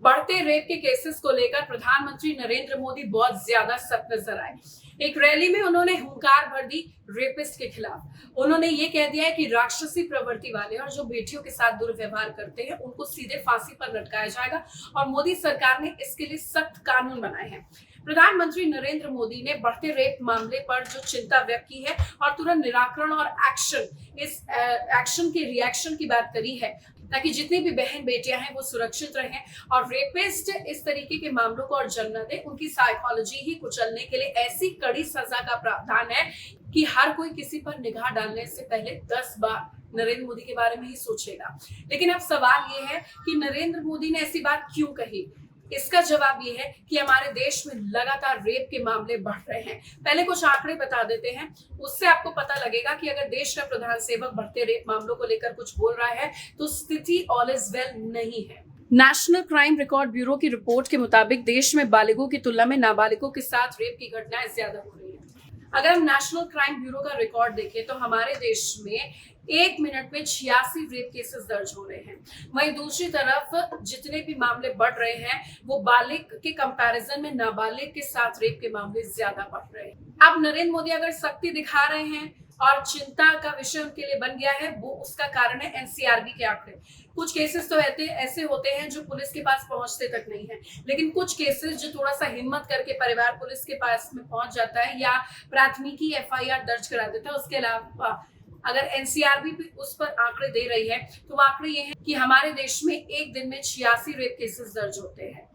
बढ़ते रेप के केसेस को लेकर प्रधानमंत्री नरेंद्र मोदी बहुत ज्यादा सख्त नजर आए। एक रैली में उन्होंने हुंकार भर दी रेपिस्ट के खिलाफ। उन्होंने ये कह दिया है कि राक्षसी प्रवृत्ति वाले और जो बेटियों के साथ दुर्व्यवहार करते हैं उनको सीधे फांसी पर लटकाया जाएगा और मोदी सरकार ने इसके लिए सख्त कानून बनाए हैं। प्रधानमंत्री नरेंद्र मोदी ने बढ़ते रेप मामले पर जो चिंता व्यक्त की है और तुरंत निराकरण और एक्शन के रिएक्शन की बात करी है ताकि जितनी भी बहन बेटियां हैं वो सुरक्षित रहें और रेपिस्ट इस तरीके के मामलों को और जन्म न दे। उनकी साइकोलॉजी ही कुचलने के लिए ऐसी कड़ी सजा का प्रावधान है कि हर कोई किसी पर निगाह डालने से पहले 10 बार नरेंद्र मोदी के बारे में ही सोचेगा। लेकिन अब सवाल ये है कि नरेंद्र मोदी ने ऐसी बात क्यों कही। इसका जवाब ये है कि हमारे देश में लगातार रेप के मामले बढ़ रहे हैं। पहले कुछ आंकड़े बता देते हैं, उससे आपको पता लगेगा कि अगर देश का प्रधान सेवक बढ़ते रेप मामलों को लेकर कुछ बोल रहा है तो स्थिति ऑल इज वेल नहीं है। नेशनल क्राइम रिकॉर्ड ब्यूरो की रिपोर्ट के मुताबिक देश में बालिगों की तुलना में नाबालिगों के साथ रेप की घटनाएं ज्यादा हो रही है। अगर हम नेशनल क्राइम ब्यूरो का रिकॉर्ड देखें तो हमारे देश में 1 मिनट में 86 रेप केसेस दर्ज हो रहे हैं। वहीं दूसरी तरफ जितने भी मामले बढ़ रहे हैं वो बालिग के कंपैरिजन में नाबालिग के साथ रेप के मामले ज्यादा बढ़ रहे हैं। अब नरेंद्र मोदी अगर सख्ती दिखा रहे हैं और चिंता का विषय उनके लिए बन गया है, वो उसका कारण है एनसीआरबी के आंकड़े। कुछ केसेस तो ऐसे होते हैं जो पुलिस के पास पहुंचते तक नहीं है, लेकिन कुछ केसेस जो थोड़ा सा हिम्मत करके परिवार पुलिस के पास में पहुंच जाता है या प्राथमिकी एफआईआर दर्ज करा देता है। उसके अलावा अगर एनसीआरबी भी उस पर आंकड़े दे रही है तो आंकड़े ये हैं कि हमारे देश में एक दिन में 86 रेप केसेस दर्ज होते हैं।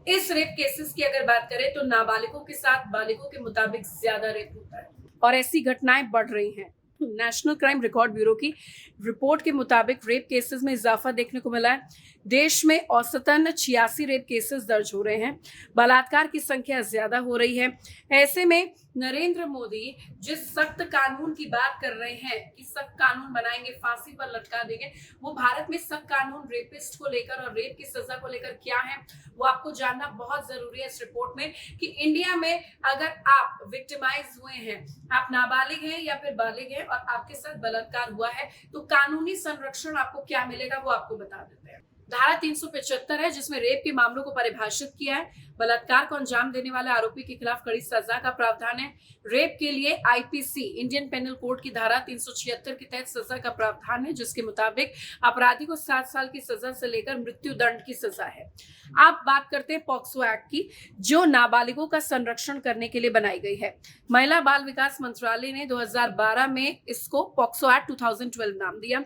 इस रेप केसेस की अगर बात करें तो नाबालिगों के साथ बालिगों के मुताबिक ज्यादा रेप होता है और ऐसी घटनाएं बढ़ रही हैं। नेशनल क्राइम रिकॉर्ड ब्यूरो की रिपोर्ट के मुताबिक रेप केसेस में इजाफा देखने को मिला है। देश में औसतन 86 रेप केसेस दर्ज हो रहे हैं। बलात्कार की संख्या ज्यादा हो रही है। ऐसे में नरेंद्र मोदी जिस सख्त कानून की बात कर रहे हैं कि सख्त कानून बनाएंगे, फांसी पर लटका देंगे, वो भारत में सख्त कानून रेपिस्ट को लेकर और रेप की सजा को लेकर क्या है वो आपको जानना बहुत जरूरी है इस रिपोर्ट में। कि इंडिया में अगर आप विक्टिमाइज हुए हैं, आप नाबालिग हैं या फिर बालिग हैं और आपके साथ बलात्कार हुआ है तो कानूनी संरक्षण आपको क्या मिलेगा वो आपको बता देते हैं। धारा 375 है जिसमें रेप के मामलों को परिभाषित किया है। बलात्कार को अंजाम देने वाले आरोपी के खिलाफ कड़ी सजा का प्रावधान है। रेप के लिए आईपीसी इंडियन पेनल कोड की धारा 376 के तहत सजा का प्रावधान है, जिसके मुताबिक अपराधी को 7 साल की सजा से लेकर मृत्यु दंड की सजा है। आप बात करते हैं पॉक्सो एक्ट की, जो नाबालिगों का संरक्षण करने के लिए बनाई गई है। महिला बाल विकास मंत्रालय ने 2012 में इसको पॉक्सो एक्ट 2012 नाम दिया।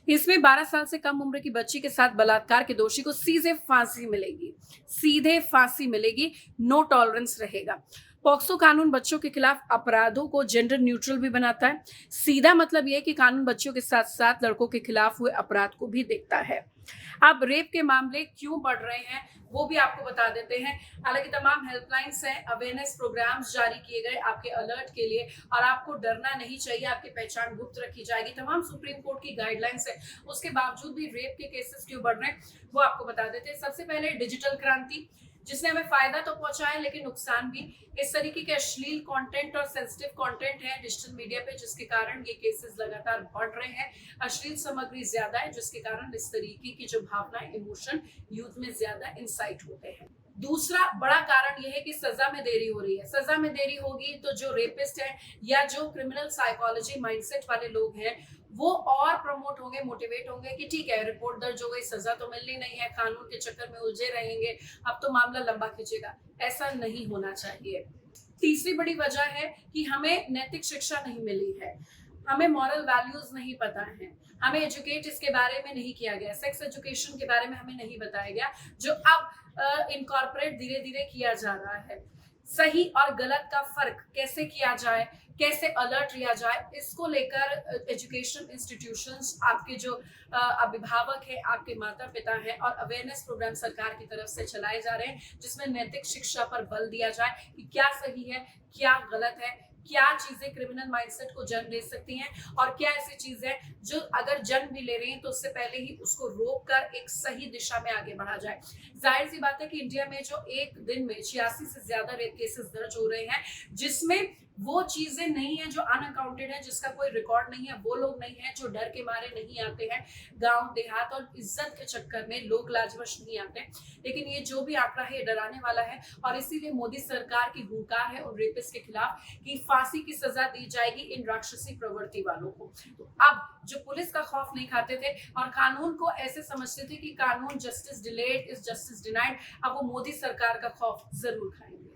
इसमें 12 साल से कम उम्र की बच्ची के साथ बलात्कार के दोषी को सीधे फांसी मिलेगी, नो टॉलरेंस रहेगा। पॉक्सो कानून बच्चों के खिलाफ अपराधों को जेंडर न्यूट्रल भी बनाता है। सीधा मतलब यह कि कानून बच्चों के साथ साथ लड़कों के खिलाफ हुए अपराध को भी देखता है। अब रेप के मामले क्यों बढ़ रहे हैं वो भी आपको बता देते हैं। हालांकि तमाम हेल्पलाइंस हैं, अवेयरनेस प्रोग्राम्स जारी किए गए आपके अलर्ट के लिए और आपको डरना नहीं चाहिए, आपकी पहचान गुप्त रखी जाएगी। तमाम सुप्रीम कोर्ट की गाइडलाइंस है, उसके बावजूद भी रेप के केसेस क्यों बढ़ रहे हैं वो आपको बता देते हैं। सबसे पहले डिजिटल क्रांति, जिसने हमें फायदा तो पहुंचा है लेकिन नुकसान भी। इस तरीके के अश्लील कंटेंट और सेंसिटिव कंटेंट है डिजिटल मीडिया पे, जिसके कारण ये केसेस लगातार बढ़ रहे हैं। अश्लील सामग्री ज्यादा है जिसके कारण इस तरीके की जो भावनाएं, इमोशन यूथ में ज्यादा इंसाइट होते हैं। दूसरा बड़ा कारण यह है कि सजा में देरी हो रही है। सजा में देरी होगी तो जो रेपिस्ट है या जो क्रिमिनल साइकोलॉजी माइंडसेट वाले लोग हैं वो और प्रमोट होंगे, मोटिवेट होंगे कि ठीक है रिपोर्ट दर्ज हो गई, सजा तो मिलनी नहीं है, कानून के चक्कर में उलझे रहेंगे, अब तो मामला लंबा खींचेगा। ऐसा नहीं होना चाहिए। तीसरी बड़ी वजह है कि हमें नैतिक शिक्षा नहीं मिली है, हमें मॉरल वैल्यूज नहीं पता है, हमें एजुकेट इसके बारे में नहीं किया गया, सेक्स एजुकेशन के बारे में हमें नहीं बताया गया, जो अब इनकॉर्पोरेट धीरे धीरे किया जा रहा है। सही और गलत का फर्क कैसे किया जाए, कैसे अलर्ट लिया जाए, इसको लेकर एजुकेशन इंस्टीट्यूशंस, आपके जो अभिभावक हैं, आपके माता पिता हैं और अवेयरनेस प्रोग्राम सरकार की तरफ से चलाए जा रहे हैं जिसमें नैतिक शिक्षा पर बल दिया जाए कि क्या सही है, क्या गलत है, क्या चीजें क्रिमिनल माइंडसेट को जन्म दे सकती हैं और क्या ऐसी चीज है जो अगर जन्म भी ले रही हैं तो उससे पहले ही उसको रोक कर एक सही दिशा में आगे बढ़ा जाए। जाहिर सी बात है कि इंडिया में जो एक दिन में 86 से ज्यादा रेप केसेस दर्ज हो रहे हैं, जिसमें वो चीजें नहीं है जो अनअकाउंटेड है, जिसका कोई रिकॉर्ड नहीं है। वो लोग नहीं है जो डर के मारे नहीं आते हैं गांव देहात और इज्जत के चक्कर में लोक लाजवश नहीं आते। लेकिन ये जो भी आंकड़ा है ये डराने वाला है और इसीलिए मोदी सरकार की हुंकार है उन रेपिस्ट के खिलाफ कि फांसी की सजा दी जाएगी इन राक्षसी प्रवृत्ति वालों को। तो अब जो पुलिस का खौफ नहीं खाते थे और कानून को ऐसे समझते थे कि कानून justice delayed is justice denied, अब वो मोदी सरकार का खौफ जरूर खाएंगे।